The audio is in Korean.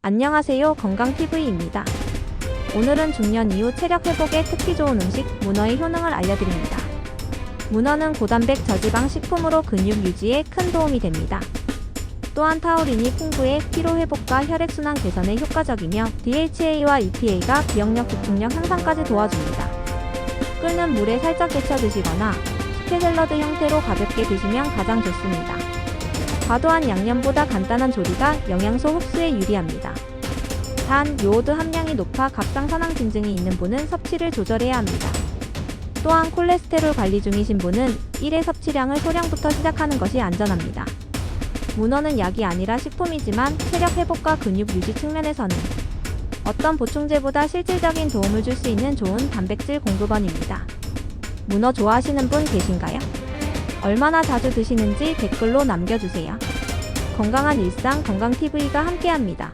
안녕하세요. 건강TV입니다. 오늘은 중년 이후 체력 회복에 특히 좋은 음식, 문어의 효능을 알려드립니다. 문어는 고단백 저지방 식품으로 근육 유지에 큰 도움이 됩니다. 또한 타우린이 풍부해 피로 회복과 혈액순환 개선에 효과적이며 DHA와 EPA가 기억력, 집중력 향상까지 도와줍니다. 끓는 물에 살짝 데쳐 드시거나 식혜 샐러드 형태로 가볍게 드시면 가장 좋습니다. 과도한 양념보다 간단한 조리가 영양소 흡수에 유리합니다. 단, 요오드 함량이 높아 갑상선암 증증이 있는 분은 섭취를 조절해야 합니다. 또한 콜레스테롤 관리 중이신 분은 일회 섭취량을 소량부터 시작하는 것이 안전합니다. 문어는 약이 아니라 식품이지만 체력 회복과 근육 유지 측면에서는 어떤 보충제보다 실질적인 도움을 줄 수 있는 좋은 단백질 공급원입니다. 문어 좋아하시는 분 계신가요? 얼마나 자주 드시는지 댓글로 남겨주세요. 건강한 일상 건강TV가 함께합니다.